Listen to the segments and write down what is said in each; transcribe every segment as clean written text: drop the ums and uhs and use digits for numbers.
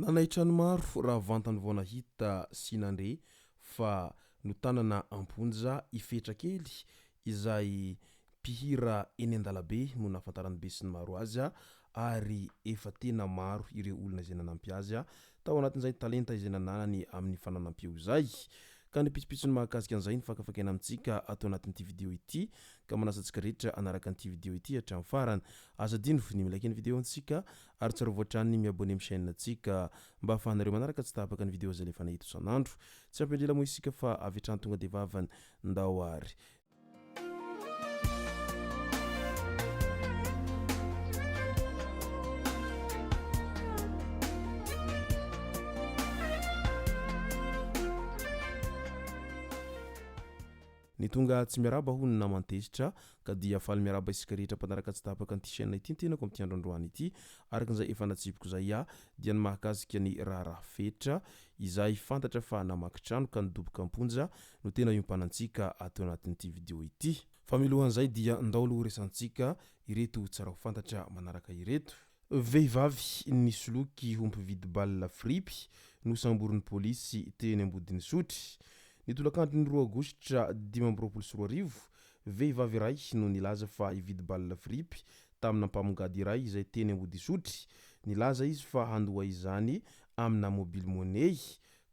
Nanahitrany maro raha vantany vao nahita sinandre fa no tanana amponja ifetra kely izay mpihira eny an-dalabe no nahafantarany be sy ny maro azy ary efa tena maro ireo olona izay nanampy azy tao anatin'izay talenta izay nananany amin'ny fananampio izay ka ny pitsopitsony mahakasika an'izay ny fakafakena amintsika atao anatin'ity video ity ka manasa antsika rehetra anaraka an'ity video ity hatramin'ny farany azadino ny milaiky ny video antsika ary tsara voatrany miabone amin'ny chaîne antsika mba ahafahanareo manaraka tsy tapaka ny video zay lefa nahita isan'andro tsy ampindrela moa isika fa avy hatrany tonga de vavany ndao ary ny tonga tsy miaraba hono namantezitra ka dia faly miaraba isika rehetra mpanaraka tsy tapaka an'ity chaîne ity tenako amin'ity androandroany ity arakan'izay efa natsipiko zay dia ny mahakasika ny raha fetra izay fantatra fa namakitrano ka nidoboka amponja no tena iompanantsika atao anatin'ity video ity fa milohan'izay dia ndaolo resantsika ireto tsara ho fantatra manaraka ireto vehivavy nisoloky ho mpividy baolina fripy no samborin'ny polisy teny ambodin'ny sotry ny tolakandro ny 2 Aogositra 2024 vehivavy iray no nilaza fa ividy baolina fripy tamina mpamongady iray izay teny ambody sotry nilaza izy fa handoa izany amina mobile money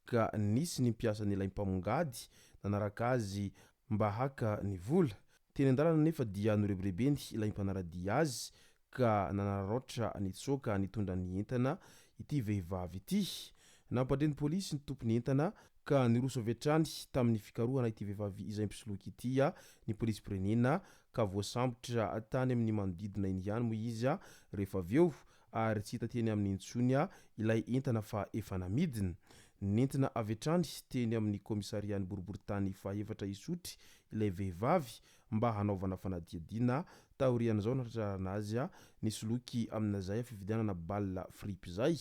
ka nisy ny mpiasa n'ilay mpamongady nanaraka azy mba haka ny vola teny an-dalana nefa dia norebirebeny ilay mpanaradia azy ka nanararotra nitsoka nitondra ny entana ity vehivavy ity nampandre ny polisy ny tompony entana ka niroso avy hatrany tamin'ny fikarohana ity vehivavy izay mpisoloky ity ny polisy pirenena ka voasambotra tany amin'ny manodidina iny ihany moa izy rehefa avy eo ary tsy hita teny amin'ny intsony ilay entana fa efa namidiny nentina avy hatrany teny amin'ny komisariany boriboritany faefatra isotry ilay vehivavy mba hanaovana fanadiadiana taorian'izao natratrarana azy nisoloky amin'izay fividianana baolina fripy zay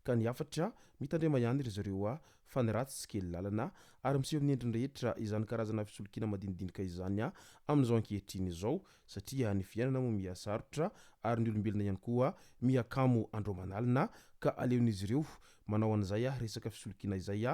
ka ny afatra mitandrema ihany ry zareo fa ny ratsy tsy kely lalana ary miseho amin'ny endriny rehetra izany karazana fisolokina madinidinika izany amin'izao ankehitriny izao satria ny fiainana moa mihasarotra ary ny olombelona ihany koa miakamo andro manalina ka aleon'izy ireo manao an'izay resaka fisolokina izay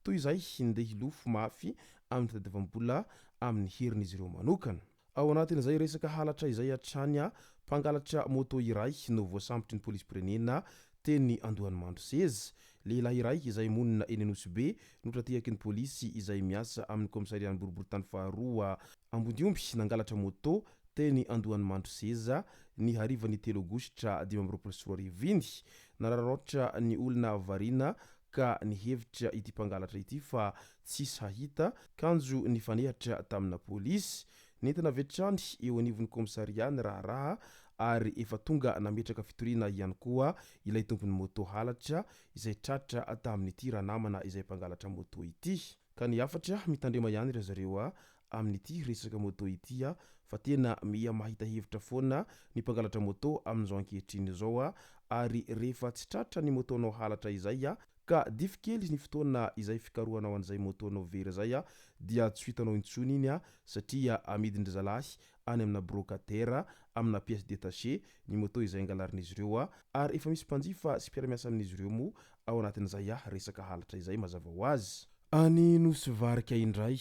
toy izay hindeha hilofo mafy amin'ny fitadiavam-bola amin'ny herin'izy ireo manokana ao anatin'izay resaka halatra izay hatrany mpangalatra moto iray no voasambotry ny polisy pirenena teny Andohanimandro 16 lehilahy iray izay monina eny Anosy notratehaky ny polisy izay miasa amin'ny komisariany boriboritany faharoa Ambodiomby nangalatra moto teny Andohanimandro 16 ny harivan'ny 3 Aogositra 2024 nararotra ny olona variana ka nihevitra ity mpangalatra ity fa tsisy hahita kanjo nifanehatra tamina polisy nentina vetrany eo anivon'ny komisariany raha ary efa tonga nametraka fitoriana ihany koa ilay tompony moto halatra izay tratra tamin'ny tira namana izay mpangalatra moto ity ka ny afatra mitandrema ihany ry zareo amin'ity resaka moto ity fa tena miha mahita hevitra foana ny mpangalatra moto amin'izao ankehitriny izao ary rehefa tsy tratra ny motonao halatra izay ka difikely ny fotoana izay fikarohanao an'izay motonao vera zay dia tsy hitanao intsony iny satria amidindry zalahy any amina brocataire amina pièce détachée ny moto izay angalarin'izy ireo ary efa misy mpanjifa sy mpiara-miasa amin'izy ireo moa ao anatin'izay resaka halatra izay mazava ho azy any Nosy Varika indray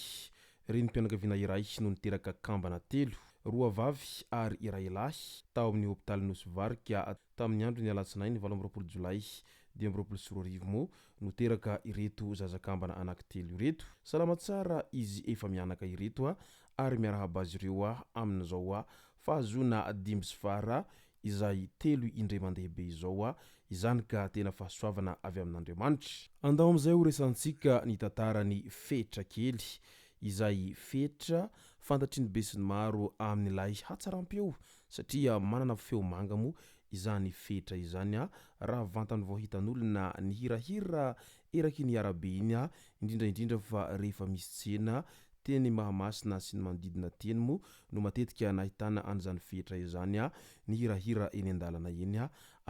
reny mpianakaviana iray no niteraka kambana 3 roa vavy ary iray lahy tao amin'ny hôpitaly Nosy Varika tamin'ny andro ny alatsinainy 12 Jolay 2024 moa no teraka ireto zazakambana anankitelo ireto salama tsara izy efa mianaka ireto ary miarahaba azy ireo amin'izao fahazona 5 sy fara izay 3 indray mandeha be izao izany ka tena fahasoavana avy amin'Andriamanitra andao amin'izay ho resantsika ny tantarany fetra kely izay fetra fantatry ny be sy ny maro amin'ilay hatsarampeo satria manana feo manga moa izany fetra izany raha vantany vao hitan'olona ny hirahira eraky ny arabe iny indrindra fa rehefa misy tsena teny mahamasina sy ny manodidina teny moa no matetika nahitana an'izany fetra izany ny hirahira eny an-dalana eny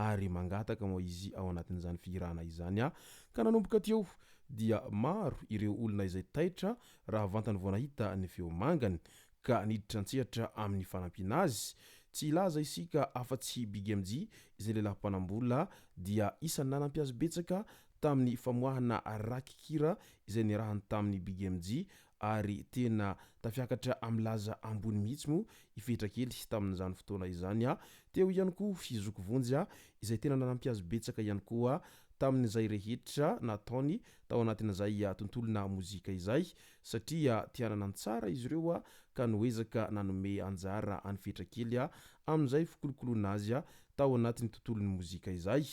ary mangataka moa izy ao anatin'izany fihirana izany ka nanomboka teo dia maro ireo olona izay taitra raha vantany vao nahita ny feo mangany ka niditra antsehatra amin'ny fanampiana azy tsy ilaza isika afa-tsy Big MJ izay lehilahy mpanambola dia isan'ny nanampiazy betsaka tamin'ny famoahana rakikira izay nirahany tamin'ny Big MJ ary tena tafiakatra am'laza ambony mihitsy mo ifetrakely tamin'izany fotoana izany teo ihany koa Fizoko Vonjy izay tena nanampiazy betsaka ihany koa tamin'izay rehetra nataony tao anatin'izay tontolona mozika izay satria tianana tsara izy ireo ka noezaka nanome anjara any fetrakely amin'izay fikolokoloana azy tao anatin'ny tontolon'ny mozika izay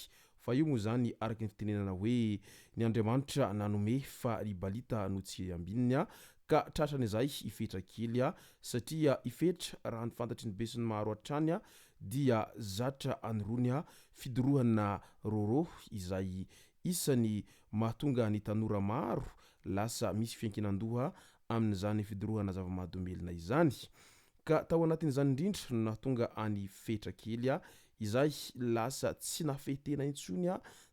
fa io moa zany araky ny fitenenana hoe ny Andriamanitra nanome fa ribalita no tsy ambininy ka tratrany izay ifetrakely satria ifetra raha ny fantatry ny besin'ny maro hatrany dia zatra anirony fidorohana roro izay isany mahatonga ny tanora maro lasa misy fiankinandoha amin'izany fidorohana zava-mahadomelina izany ka tao anatin'izany indrindra no nahatonga any fetrakely izay lasa tsy nafetena intsony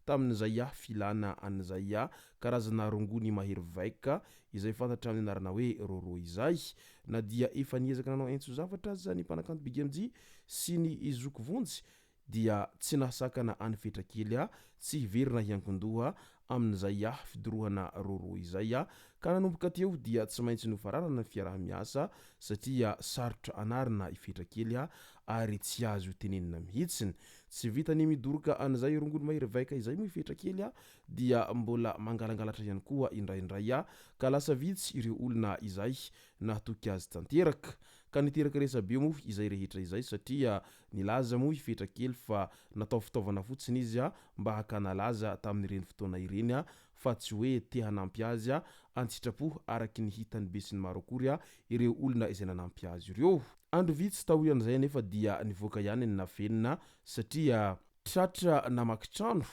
tamin'izay filana an'izay karazana rongony mahery vaika izay fantatra amin'ny anarana hoe roro izay na dia efa niezaka nanao entso zavatra azy zany mpanakanto Big MJ sy ny Zoko Vonjy dia tsy nasakana any fetrakely tsy hiverina hiankindoha amin'izay fidorohana roro izay ka nanomboka teo dia tsy maintsy nofararana ny fiarah-miasa satria sarotra anarina ifetrakely ary tsy azo tenenina mihitsiny tsy vitany midoroka an'izay rongony mahery vaika izay mo ifetrakely dia mbola mangalangalatra ihany koa indraindray ka lasa vitsy ireo olona izay nahatoky azy tanteraka ka niteraka resabe mo izay rehetra izay satria nilaza mo ifetrakely fa natao fitaovana fotsiny izy mba hakanalaza tamin'ireny fotoana ireny fa tsy hoe te hanampy azy antsitrapo araky ny hitany be sy ny maro akory ireo olona izay nanampy azy ireo andro vitsy taorian'izay anefa dia nivoaka ihany ny nafenina satria tratra namaky trano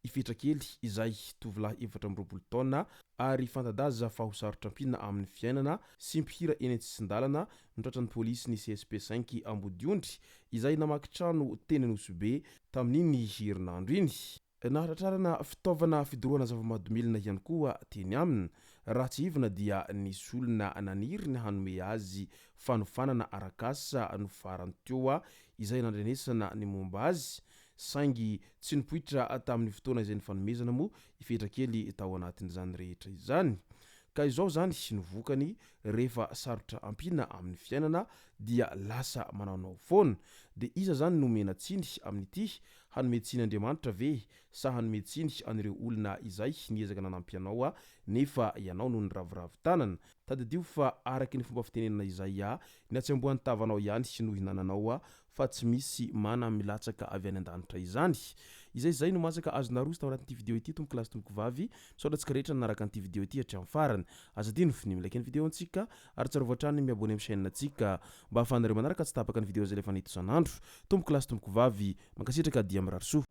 ifetrakely izay tovolahy 7 taona ary fantadaza fa ho sarotra ampina amin'ny fiainana sy mpihira eny an-tsisindalana nitratran'ny polisy ny CSP 5 Ambodiondry izay namaky trano teny Anosibe tamin'iny herinandro iny nahatratrarana fitaovana fidorohana zava-mahadomelina ihany koa teny aminy raha tsy hivina dia nisy olona naniry ny hanome azy fanofanana arakasa nofarany teo izay nandrenesana ny momba azy saingy tsy nipoitra tamin'ny fotoana izay nifanomezana mo ifetrakely tao anatin'izany rehetra izany ka izao zany novokany rehefa sarotra ampina amin'ny fiainana dia lasa manaonao foana de iza zany nomena tsiny amin'ity hanome tsiny Andriamanitra ve sa hanome tsiny an'ireo olona izay niezaka nanampy anao nefa ianao no niravoravo tanana tadidio fa araky ny fomba fitenenana izay ny atsembohan'ny tavanao ihany sy no hinananao fa tsy misy mana milatsaka avy any an-danitra izany izay no masaka azona rozy tao anatin'ity video ity tomboky lasy tomboky vavy saotratsika rehetra naraka an'ity video ity hatramin'ny farany azadino finimy like ny video antsika ary tsara voatrany miabone amin'ny chaîne antsika mba ahafahanareo manaraka tsy tapaka ny video zay lefa nahito isan'andro tomboky lasy tomboky vavy mankasitraka dia mirarisoa